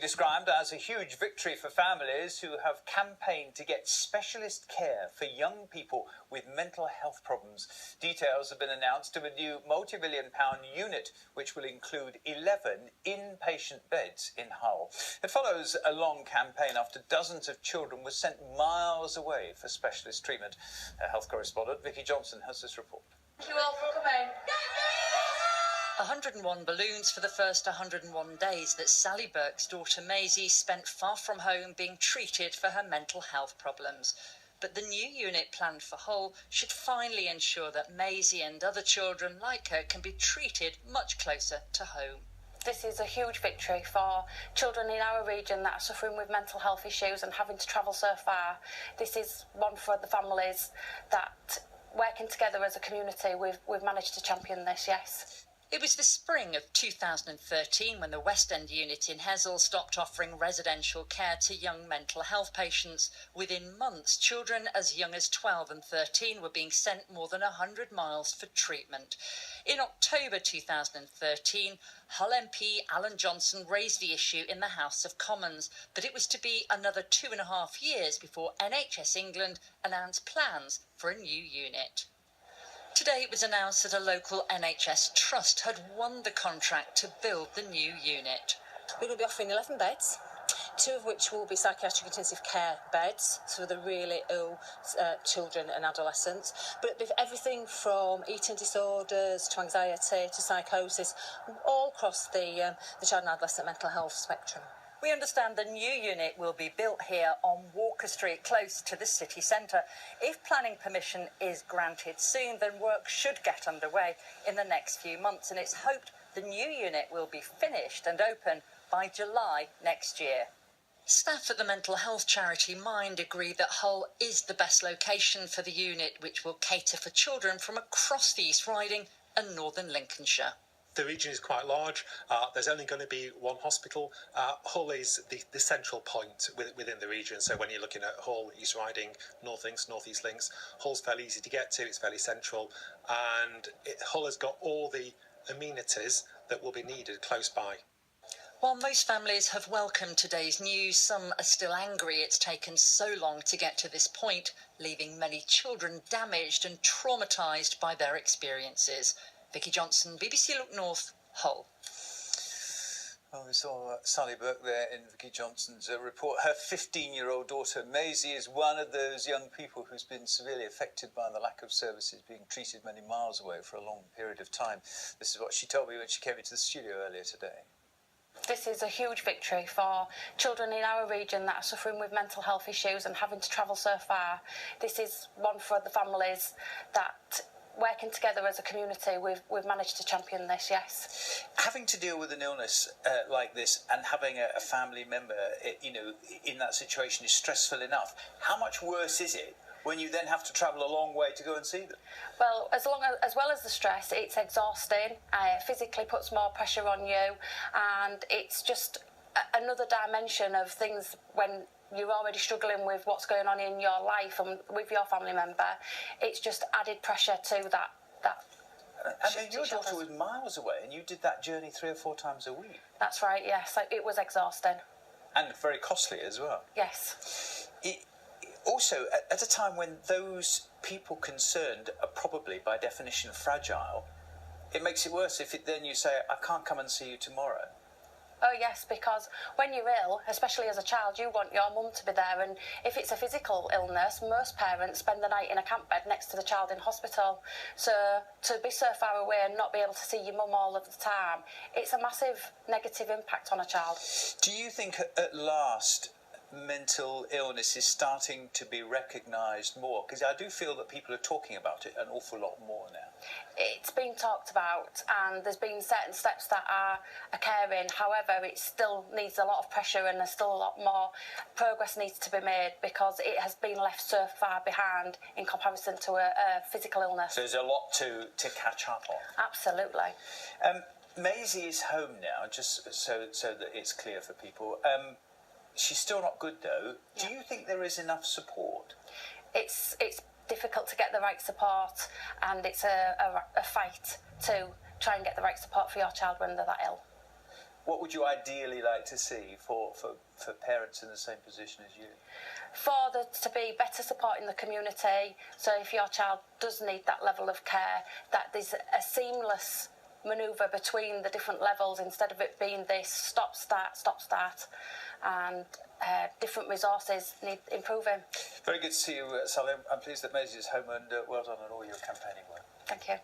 described as a huge victory for families who have campaigned to get specialist care for young people with mental health problems. Details have been announced of a new multi-million-pound unit which will include 11 inpatient beds in Hull. It follows a long campaign after dozens of children were sent miles away for specialist treatment. Our health correspondent Vicky Johnson has this report. Thank you all for coming. 101 balloons for the first 101 days that Sally Burke's daughter Maisie spent far from home being treated for her mental health problems. But the new unit planned for Hull should finally ensure that Maisie and other children like her can be treated much closer to home. This is a huge victory for children in our region that are suffering with mental health issues and having to travel so far. This is one for the families that, working together as a community, we've managed to champion this, yes. It was the spring of 2013 when the West End unit in Hessel stopped offering residential care to young mental health patients. Within months, children as young as 12 and 13 were being sent more than 100 miles for treatment. In October 2013, Hull MP Alan Johnson raised the issue in the House of Commons, but it was to be another 2.5 years before NHS England announced plans for a new unit. Today it was announced that a local NHS trust had won the contract to build the new unit. We're going to be offering 11 beds, 2 of which will be psychiatric intensive care beds for the really ill children and adolescents. But it'll be everything from eating disorders to anxiety to psychosis, all across the child and adolescent mental health spectrum. We understand the new unit will be built here on Walker Street, close to the city centre. If planning permission is granted soon, then work should get underway in the next few months, and it's hoped the new unit will be finished and open by July next year. Staff at the mental health charity Mind agree that Hull is the best location for the unit, which will cater for children from across the East Riding and northern Lincolnshire. The region is quite large. There's only going to be one hospital. Hull is the central point within the region. So when you're looking at Hull, East Riding, North Links, North East Links, Hull's fairly easy to get to. It's fairly central. And Hull has got all the amenities that will be needed close by. While most families have welcomed today's news, some are still angry it's taken so long to get to this point, leaving many children damaged and traumatised by their experiences. Vicky Johnson, BBC Look North, Hull. Well, we saw Sally Burke there in Vicky Johnson's report. Her 15-year-old daughter Maisie is one of those young people who's been severely affected by the lack of services, being treated many miles away for a long period of time. This is what she told me when she came into the studio earlier today. This is a huge victory for children in our region that are suffering with mental health issues and having to travel so far. This is one for the families that, working together as a community, we've managed to champion this, yes. Having to deal with an illness like this and having a family member, in that situation is stressful enough. How much worse is it when you then have to travel a long way to go and see them? Well, as well as the stress, it's exhausting. Physically puts more pressure on you, and it's just another dimension of things when you're already struggling with what's going on in your life and with your family member. It's just added pressure to that. I mean, your daughter was miles away and you did that journey 3 or 4 times a week. That's right, yes. It was exhausting. And very costly as well. Yes. Also, at a time when those people concerned are probably, by definition, fragile, it makes it worse if then you say, I can't come and see you tomorrow. Oh yes, because when you're ill, especially as a child, you want your mum to be there, and if it's a physical illness, most parents spend the night in a camp bed next to the child in hospital. So to be so far away and not be able to see your mum all of the time, it's a massive negative impact on a child. Do you think at last mental illness is starting to be recognised more? Because I do feel that people are talking about it an awful lot more now. It's been talked about, and there's been certain steps that are occurring. However, it still needs a lot of pressure, and there's still a lot more progress needs to be made because it has been left so far behind in comparison to a physical illness. So there's a lot to catch up on. Absolutely. Maisie is home now, just so that it's clear for people. She's still not good though. Yeah. Do you think there is enough support? It's difficult to get the right support, and it's a fight to try and get the right support for your child when they're that ill. what would you ideally like to see for parents in the same position as you? For there to be better support in the community, so if your child does need that level of care, that there's a seamless manoeuvre between the different levels instead of it being this stop, start, and different resources need improving. Very good to see you, Sally. I'm pleased that Maisie is home, and well done on all your campaigning work. Thank you.